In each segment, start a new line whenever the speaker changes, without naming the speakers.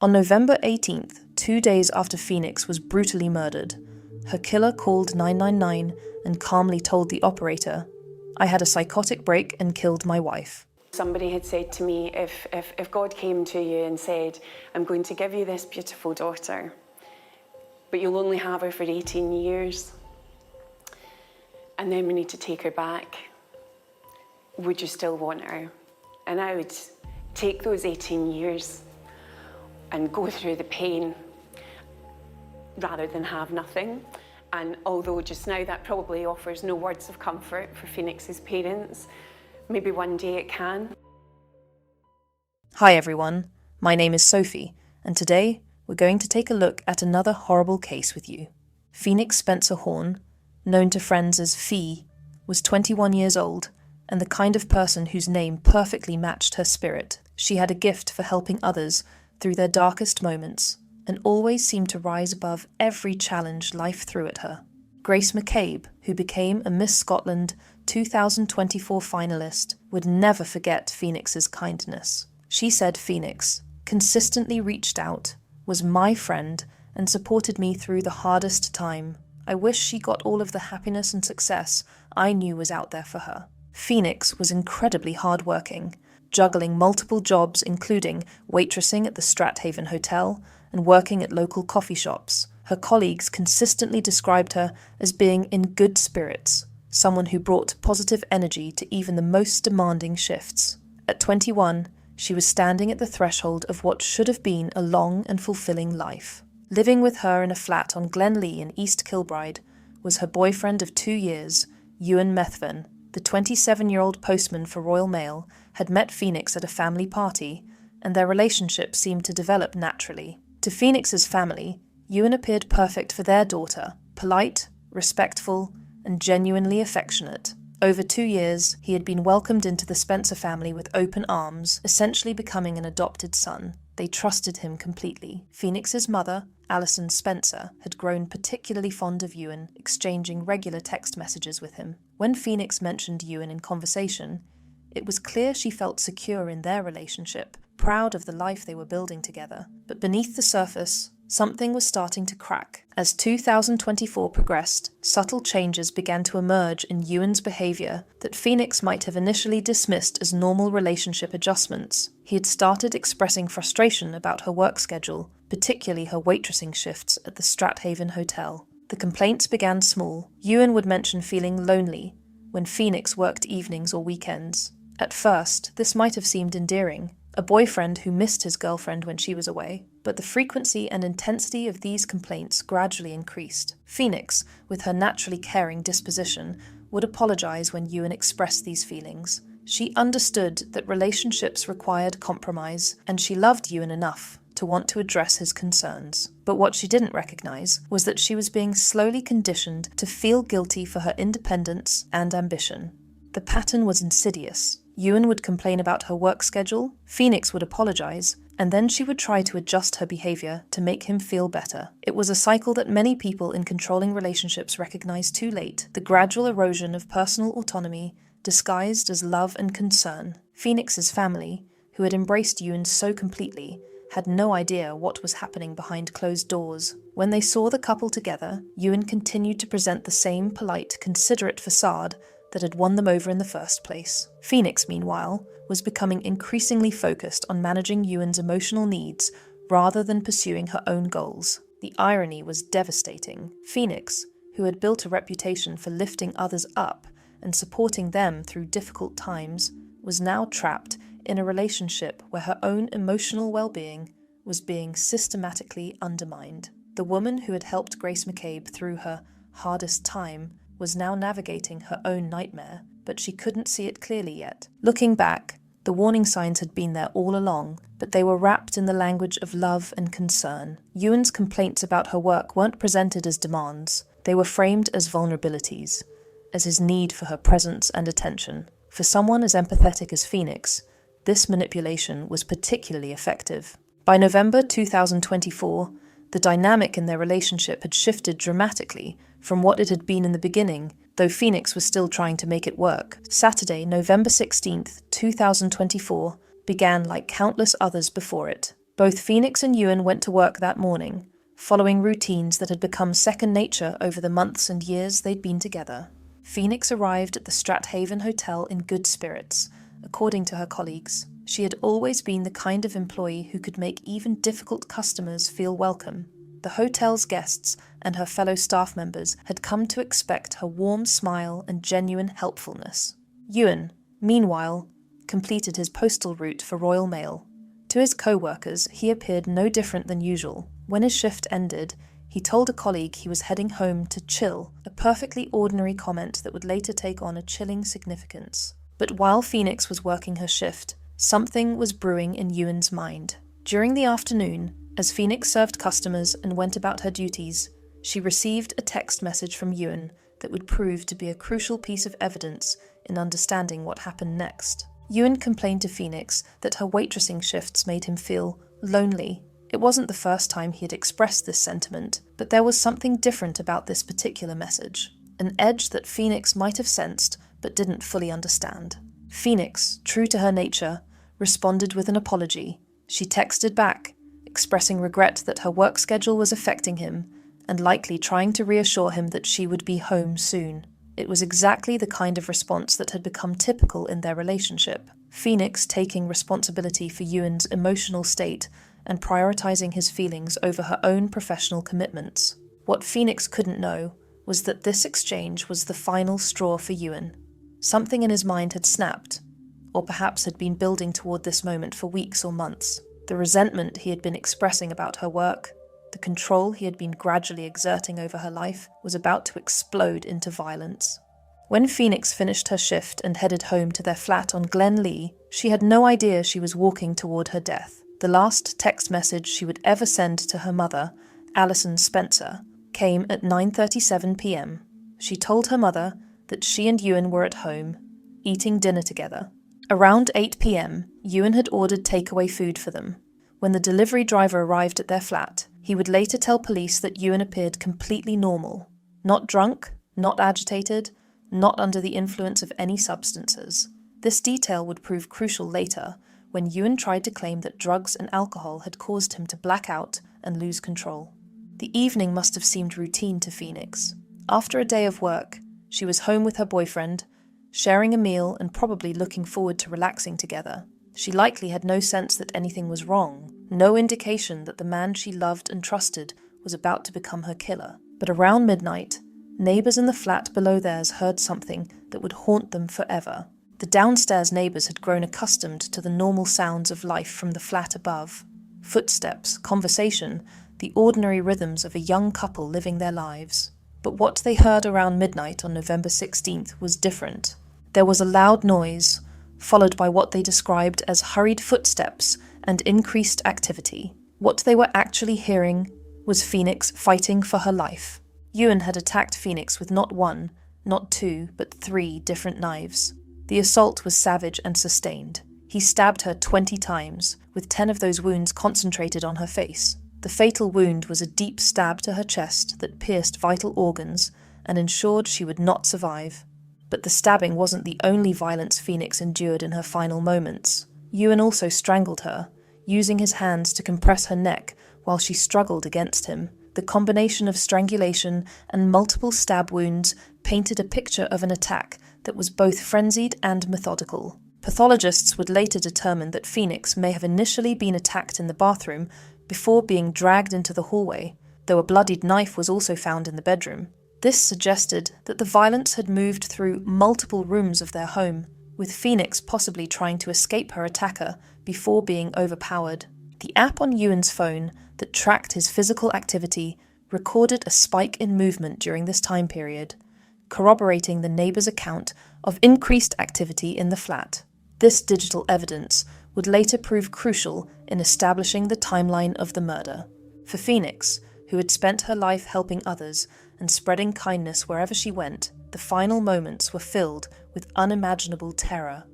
On November 18th, 2 days after Phoenix was brutally murdered, her killer called 999 and calmly told the operator, "I had a psychotic break and killed my wife."
Somebody had said to me, if God came to you and said, "I'm going to give you this beautiful daughter, but you'll only have her for 18 years, and then we need to take her back, would you still want her?" And I would take those 18 years and go through the pain rather than have nothing. And although just now that probably offers no words of comfort for Phoenix's parents, maybe one day it can.
Hi everyone, my name is Sophie, and today we're going to take a look at another horrible case with you. Phoenix Spencer Horn, known to friends as Fee, was 21 years old and the kind of person whose name perfectly matched her spirit. She had a gift for helping others through their darkest moments and always seemed to rise above every challenge life threw at her. Grace McCabe, who became a Miss Scotland 2024 finalist, would never forget Phoenix's kindness. She said Phoenix consistently reached out, was my friend, and supported me through the hardest time. I wish she got all of the happiness and success I knew was out there for her. Phoenix was incredibly hardworking, juggling multiple jobs including waitressing at the Strathaven Hotel and working at local coffee shops. Her colleagues consistently described her as being in good spirits, someone who brought positive energy to even the most demanding shifts. At 21, she was standing at the threshold of what should have been a long and fulfilling life. Living with her in a flat on Glenlee in East Kilbride was her boyfriend of 2 years, Euan Methven. The 27-year-old postman for Royal Mail had met Phoenix at a family party, and their relationship seemed to develop naturally. To Phoenix's family, Euan appeared perfect for their daughter, polite, respectful, and genuinely affectionate. Over 2 years, he had been welcomed into the Spencer family with open arms, essentially becoming an adopted son. They trusted him completely. Phoenix's mother, Alison Spencer, had grown particularly fond of Euan, exchanging regular text messages with him. When Phoenix mentioned Euan in conversation, it was clear she felt secure in their relationship, proud of the life they were building together. But beneath the surface, something was starting to crack. As 2024 progressed, subtle changes began to emerge in Euan's behaviour that Phoenix might have initially dismissed as normal relationship adjustments. He had started expressing frustration about her work schedule, particularly her waitressing shifts at the Strathaven Hotel. The complaints began small. Euan would mention feeling lonely when Phoenix worked evenings or weekends. At first, this might have seemed endearing, a boyfriend who missed his girlfriend when she was away, but the frequency and intensity of these complaints gradually increased. Phoenix, with her naturally caring disposition, would apologize when Euan expressed these feelings. She understood that relationships required compromise, and she loved Euan enough to want to address his concerns. But what she didn't recognize was that she was being slowly conditioned to feel guilty for her independence and ambition. The pattern was insidious. Euan would complain about her work schedule, Phoenix would apologize, and then she would try to adjust her behavior to make him feel better. It was a cycle that many people in controlling relationships recognize too late, the gradual erosion of personal autonomy disguised as love and concern. Phoenix's family, who had embraced Euan so completely, had no idea what was happening behind closed doors. When they saw the couple together, Euan continued to present the same polite, considerate facade that had won them over in the first place. Phoenix, meanwhile, was becoming increasingly focused on managing Euan's emotional needs rather than pursuing her own goals. The irony was devastating. Phoenix, who had built a reputation for lifting others up and supporting them through difficult times, was now trapped in a relationship where her own emotional well-being was being systematically undermined. The woman who had helped Grace McCabe through her hardest time was now navigating her own nightmare, but she couldn't see it clearly yet. Looking back, the warning signs had been there all along, but they were wrapped in the language of love and concern. Euan's complaints about her work weren't presented as demands. They were framed as vulnerabilities, as his need for her presence and attention. For someone as empathetic as Phoenix, this manipulation was particularly effective. By November 2024, the dynamic in their relationship had shifted dramatically from what it had been in the beginning, though Phoenix was still trying to make it work. Saturday, November 16th, 2024, began like countless others before it. Both Phoenix and Euan went to work that morning, following routines that had become second nature over the months and years they'd been together. Phoenix arrived at the Strathaven Hotel in good spirits, according to her colleagues. She had always been the kind of employee who could make even difficult customers feel welcome. The hotel's guests and her fellow staff members had come to expect her warm smile and genuine helpfulness. Euan, meanwhile, completed his postal route for Royal Mail. To his co-workers, he appeared no different than usual. When his shift ended, he told a colleague he was heading home to chill, a perfectly ordinary comment that would later take on a chilling significance. But while Phoenix was working her shift, something was brewing in Euan's mind. During the afternoon, as Phoenix served customers and went about her duties, she received a text message from Euan that would prove to be a crucial piece of evidence in understanding what happened next. Euan complained to Phoenix that her waitressing shifts made him feel lonely. It wasn't the first time he had expressed this sentiment, but there was something different about this particular message, an edge that Phoenix might have sensed but didn't fully understand. Phoenix, true to her nature, responded with an apology. She texted back, expressing regret that her work schedule was affecting him, and likely trying to reassure him that she would be home soon. It was exactly the kind of response that had become typical in their relationship. Phoenix taking responsibility for Euan's emotional state and prioritizing his feelings over her own professional commitments. What Phoenix couldn't know was that this exchange was the final straw for Euan. Something in his mind had snapped, or perhaps had been building toward this moment for weeks or months. The resentment he had been expressing about her work, the control he had been gradually exerting over her life, was about to explode into violence. When Phoenix finished her shift and headed home to their flat on Glen Lee, she had no idea she was walking toward her death. The last text message she would ever send to her mother, Alison Spencer, came at 9:37 p.m. She told her mother that she and Euan were at home, eating dinner together. Around 8 p.m, Euan had ordered takeaway food for them. When the delivery driver arrived at their flat, he would later tell police that Euan appeared completely normal, not drunk, not agitated, not under the influence of any substances. This detail would prove crucial later, when Euan tried to claim that drugs and alcohol had caused him to black out and lose control. The evening must have seemed routine to Phoenix. After a day of work, she was home with her boyfriend, sharing a meal and probably looking forward to relaxing together. She likely had no sense that anything was wrong, no indication that the man she loved and trusted was about to become her killer. But around midnight, neighbours in the flat below theirs heard something that would haunt them forever. The downstairs neighbours had grown accustomed to the normal sounds of life from the flat above. Footsteps, conversation, the ordinary rhythms of a young couple living their lives. But what they heard around midnight on November 16th was different. There was a loud noise, followed by what they described as hurried footsteps and increased activity. What they were actually hearing was Phoenix fighting for her life. Euan had attacked Phoenix with not one, not two, but 3 different knives. The assault was savage and sustained. He stabbed her 20 times, with 10 of those wounds concentrated on her face. The fatal wound was a deep stab to her chest that pierced vital organs and ensured she would not survive. But the stabbing wasn't the only violence Phoenix endured in her final moments. Euan also strangled her, using his hands to compress her neck while she struggled against him. The combination of strangulation and multiple stab wounds painted a picture of an attack that was both frenzied and methodical. Pathologists would later determine that Phoenix may have initially been attacked in the bathroom before being dragged into the hallway, though a bloodied knife was also found in the bedroom. This suggested that the violence had moved through multiple rooms of their home, with Phoenix possibly trying to escape her attacker before being overpowered. The app on Euan's phone that tracked his physical activity recorded a spike in movement during this time period, corroborating the neighbour's account of increased activity in the flat. This digital evidence would later prove crucial in establishing the timeline of the murder. For Phoenix, who had spent her life helping others and spreading kindness wherever she went, the final moments were filled with unimaginable terror.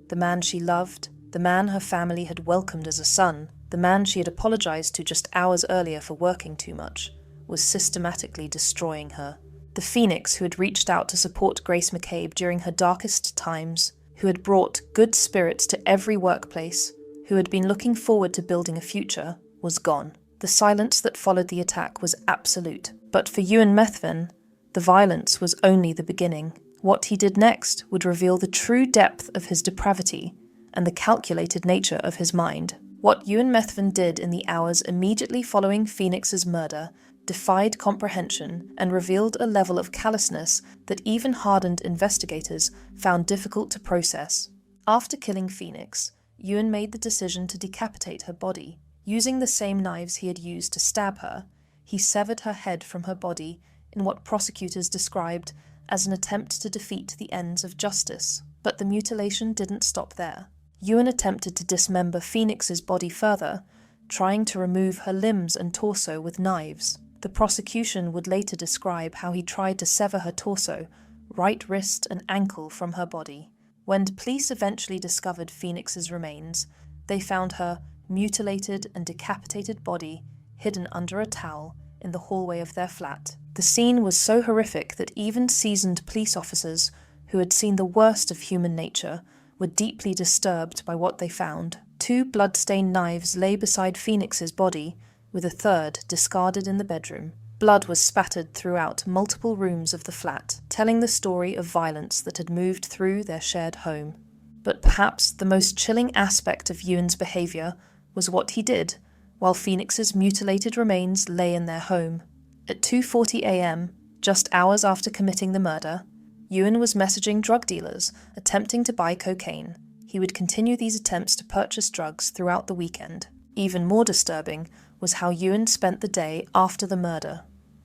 The man she loved, the man her family had welcomed as a son, the man she had apologized to just hours earlier for working too much, was systematically destroying her. The Phoenix who had reached out to support Grace McCabe during her darkest times, who had brought good spirits to every workplace, who had been looking forward to building a future, was gone. The silence that followed the attack was absolute. But for Euan Methven, the violence was only the beginning. What he did next would reveal the true depth of his depravity and the calculated nature of his mind. What Euan Methven did in the hours immediately following Phoenix's murder defied comprehension and revealed a level of callousness that even hardened investigators found difficult to process. After killing Phoenix, Euan made the decision to decapitate her body. Using the same knives he had used to stab her, he severed her head from her body in what prosecutors described as an attempt to defeat the ends of justice. But the mutilation didn't stop there. Euan attempted to dismember Phoenix's body further, trying to remove her limbs and torso with knives. The prosecution would later describe how he tried to sever her torso, right wrist and ankle from her body. When police eventually discovered Phoenix's remains, they found her mutilated and decapitated body hidden under a towel in the hallway of their flat. The scene was so horrific that even seasoned police officers who had seen the worst of human nature were deeply disturbed by what they found. 2 blood-stained knives lay beside Phoenix's body, with a third discarded in the bedroom. Blood was spattered throughout multiple rooms of the flat, telling the story of violence that had moved through their shared home. But perhaps the most chilling aspect of Euan's behaviour was what he did while Phoenix's mutilated remains lay in their home. At 2:40 a.m., just hours after committing the murder, Euan was messaging drug dealers, attempting to buy cocaine. He would continue these attempts to purchase drugs throughout the weekend. Even more disturbing was how Euan spent the day after the murder.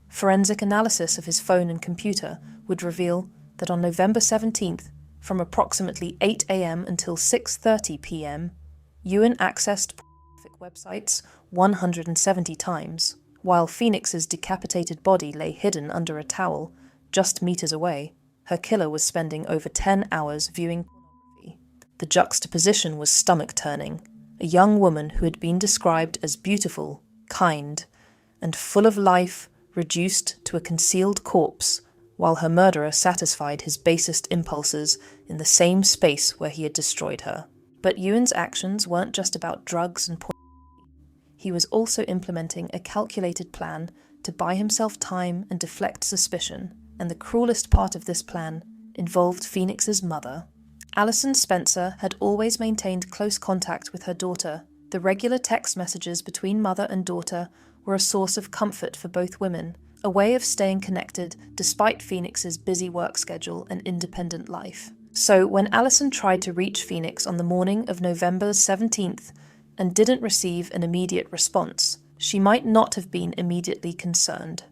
Forensic analysis of his phone and computer would reveal that on November 17th, from approximately 8 a.m. until 6:30 p.m., Euan accessed pornographic websites 170 times, while Phoenix's decapitated body lay hidden under a towel just meters away. Her killer was spending over 10 hours viewing pornography. The juxtaposition was stomach-turning. A young woman who had been described as beautiful, kind, and full of life reduced to a concealed corpse, while her murderer satisfied his basest impulses in the same space where he had destroyed her. But Euan's actions weren't just about drugs and pornography. He was also implementing a calculated plan to buy himself time and deflect suspicion, and the cruelest part of this plan involved Phoenix's mother. Alison Spencer had always maintained close contact with her daughter. The regular text messages between mother and daughter were a source of comfort for both women, a way of staying connected despite Phoenix's busy work schedule and independent life. So when Alison tried to reach Phoenix on the morning of November 17th and didn't receive an immediate response, she might not have been immediately concerned.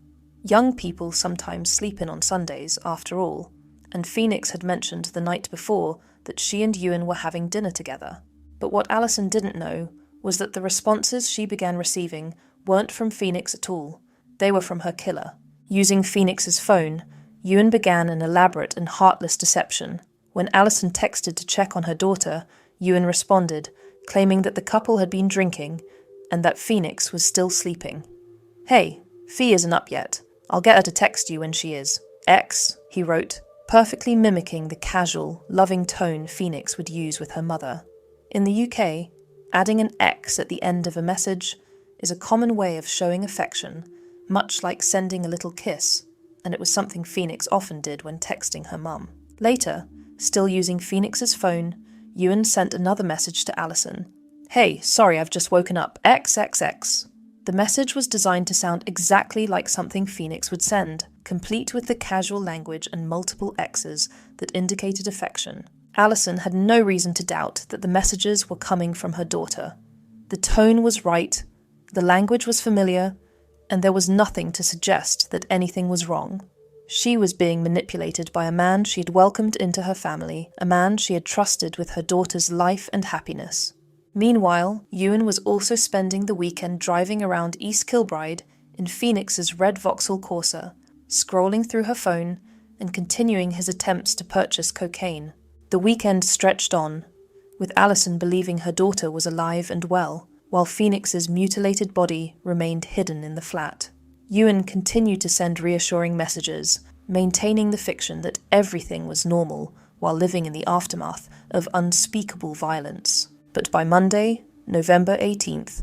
Young people sometimes sleep in on Sundays, after all, and Phoenix had mentioned the night before that she and Euan were having dinner together. But what Alison didn't know was that the responses she began receiving weren't from Phoenix at all. They were from her killer. Using Phoenix's phone, Euan began an elaborate and heartless deception. When Alison texted to check on her daughter, Euan responded, claiming that the couple had been drinking and that Phoenix was still sleeping. "Hey, Fee isn't up yet. I'll get her to text you when she is. X," he wrote, perfectly mimicking the casual, loving tone Phoenix would use with her mother. In the UK, adding an X at the end of a message is a common way of showing affection, much like sending a little kiss, and it was something Phoenix often did when texting her mum. Later, still using Phoenix's phone, Euan sent another message to Alison. "Hey, sorry, I've just woken up. XXX." The message was designed to sound exactly like something Phoenix would send, complete with the casual language and multiple X's that indicated affection. Alison had no reason to doubt that the messages were coming from her daughter. The tone was right, the language was familiar, and there was nothing to suggest that anything was wrong. She was being manipulated by a man she had welcomed into her family, a man she had trusted with her daughter's life and happiness. Meanwhile, Euan was also spending the weekend driving around East Kilbride in Phoenix's red Vauxhall Corsa, scrolling through her phone and continuing his attempts to purchase cocaine. The weekend stretched on, with Alison believing her daughter was alive and well, while Phoenix's mutilated body remained hidden in the flat. Euan continued to send reassuring messages, maintaining the fiction that everything was normal while living in the aftermath of unspeakable violence. But by Monday, November 18th,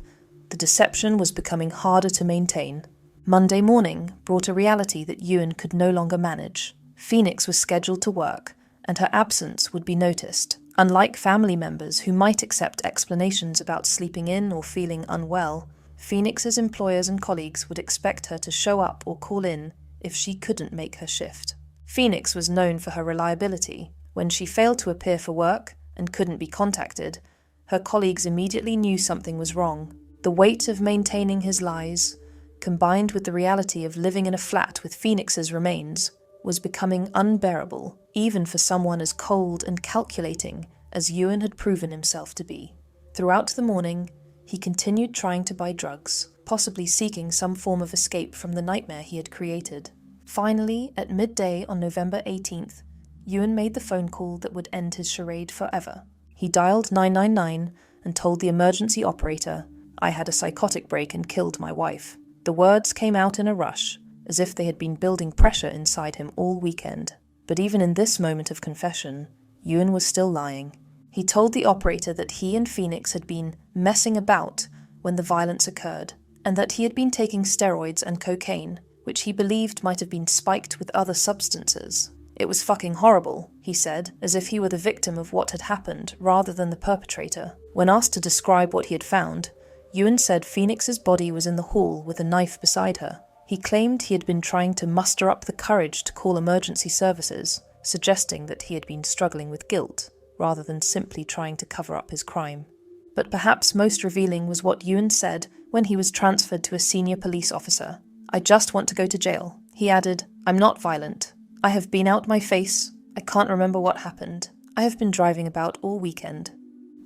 the deception was becoming harder to maintain. Monday morning brought a reality that Euan could no longer manage. Phoenix was scheduled to work, and her absence would be noticed. Unlike family members who might accept explanations about sleeping in or feeling unwell, Phoenix's employers and colleagues would expect her to show up or call in if she couldn't make her shift. Phoenix was known for her reliability. When she failed to appear for work and couldn't be contacted, her colleagues immediately knew something was wrong. The weight of maintaining his lies, combined with the reality of living in a flat with Phoenix's remains, was becoming unbearable, even for someone as cold and calculating as Euan had proven himself to be. Throughout the morning, he continued trying to buy drugs, possibly seeking some form of escape from the nightmare he had created. Finally, at midday on November 18th, Euan made the phone call that would end his charade forever. He dialed 999 and told the emergency operator, "I had a psychotic break and killed my wife." The words came out in a rush, as if they had been building pressure inside him all weekend. But even in this moment of confession, Euan was still lying. He told the operator that he and Phoenix had been messing about when the violence occurred, and that he had been taking steroids and cocaine, which he believed might have been spiked with other substances. It was fucking horrible, he said, as if he were the victim of what had happened rather than the perpetrator. When asked to describe what he had found, Euan said Phoenix's body was in the hall with a knife beside her. He claimed he had been trying to muster up the courage to call emergency services, suggesting that he had been struggling with guilt, rather than simply trying to cover up his crime. But perhaps most revealing was what Euan said when he was transferred to a senior police officer. "I just want to go to jail." He added, "I'm not violent. I have been out my face. I can't remember what happened. I have been driving about all weekend."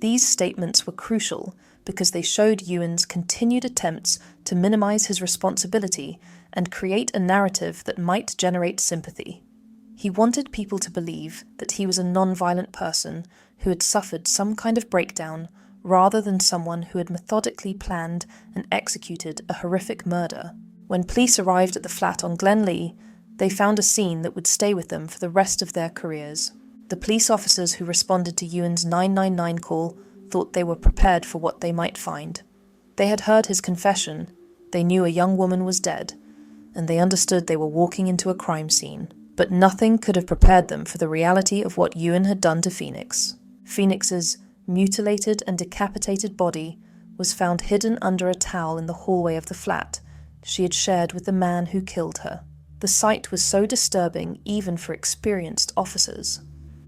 These statements were crucial because they showed Euan's continued attempts to minimize his responsibility and create a narrative that might generate sympathy. He wanted people to believe that he was a non-violent person who had suffered some kind of breakdown rather than someone who had methodically planned and executed a horrific murder. When police arrived at the flat on Glenlee, they found a scene that would stay with them for the rest of their careers. The police officers who responded to Euan's 999 call thought they were prepared for what they might find. They had heard his confession, they knew a young woman was dead, and they understood they were walking into a crime scene. But nothing could have prepared them for the reality of what Euan had done to Phoenix. Phoenix's mutilated and decapitated body was found hidden under a towel in the hallway of the flat she had shared with the man who killed her. The sight was so disturbing even for experienced officers.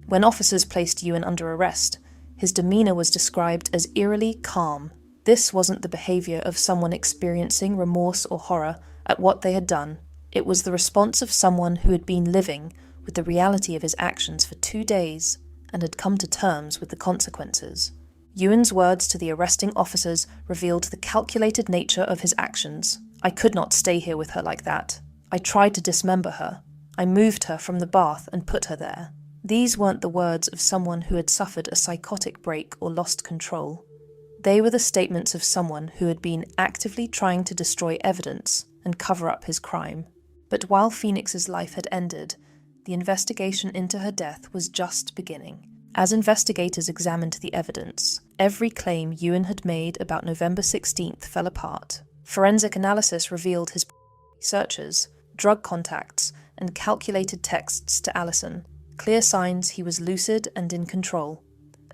When officers placed Euan under arrest, his demeanor was described as eerily calm. This wasn't the behavior of someone experiencing remorse or horror at what they had done. It was the response of someone who had been living with the reality of his actions for 2 days and had come to terms with the consequences. Euan's words to the arresting officers revealed the calculated nature of his actions. "I could not stay here with her like that. I tried to dismember her. I moved her from the bath and put her there." These weren't the words of someone who had suffered a psychotic break or lost control. They were the statements of someone who had been actively trying to destroy evidence and cover up his crime. But while Phoenix's life had ended, the investigation into her death was just beginning. As investigators examined the evidence, every claim Euan had made about November 16th fell apart. Forensic analysis revealed his searches, drug contacts, and calculated texts to Alison. Clear signs he was lucid and in control.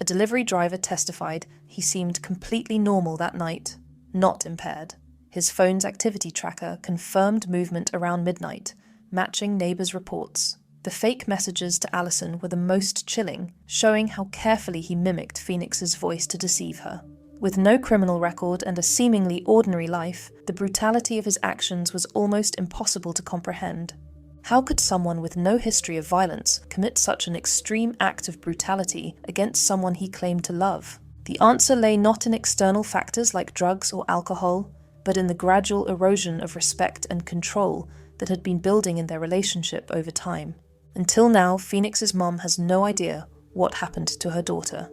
A delivery driver testified he seemed completely normal that night, not impaired. His phone's activity tracker confirmed movement around midnight, matching neighbours' reports. The fake messages to Alison were the most chilling, showing how carefully he mimicked Phoenix's voice to deceive her. With no criminal record and a seemingly ordinary life, the brutality of his actions was almost impossible to comprehend. How could someone with no history of violence commit such an extreme act of brutality against someone he claimed to love? The answer lay not in external factors like drugs or alcohol, but in the gradual erosion of respect and control that had been building in their relationship over time. Until now, Phoenix's mom has no idea what happened to her daughter.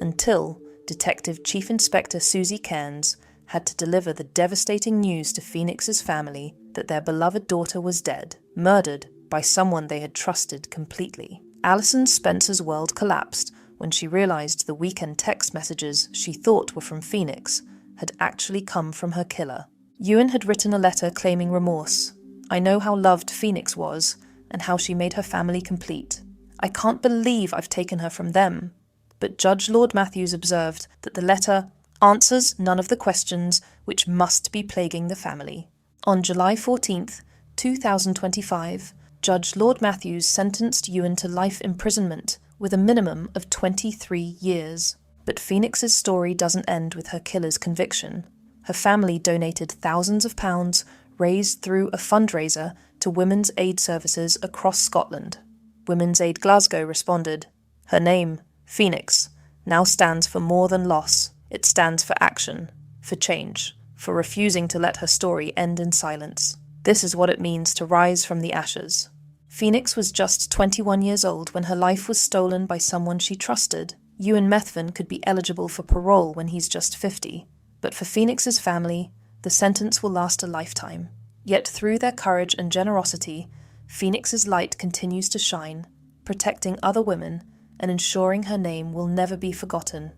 Until Detective Chief Inspector Susie Cairns had to deliver the devastating news to Phoenix's family that their beloved daughter was dead, murdered by someone they had trusted completely. Alison Spencer's world collapsed when she realised the weekend text messages she thought were from Phoenix had actually come from her killer. Euan had written a letter claiming remorse. "I know how loved Phoenix was, and how she made her family complete. I can't believe I've taken her from them." But Judge Lord Matthews observed that the letter answers none of the questions which must be plaguing the family. On July 14th, 2025, Judge Lord Matthews sentenced Euan to life imprisonment with a minimum of 23 years. But Phoenix's story doesn't end with her killer's conviction. Her family donated thousands of pounds raised through a fundraiser to women's aid services across Scotland. Women's Aid Glasgow responded. Her name, Phoenix, now stands for more than loss. It stands for action, for change, for refusing to let her story end in silence. This is what it means to rise from the ashes. Phoenix was just 21 years old when her life was stolen by someone she trusted. Euan Methven could be eligible for parole when he's just 50. But for Phoenix's family, the sentence will last a lifetime. Yet through their courage and generosity, Phoenix's light continues to shine, protecting other women and ensuring her name will never be forgotten.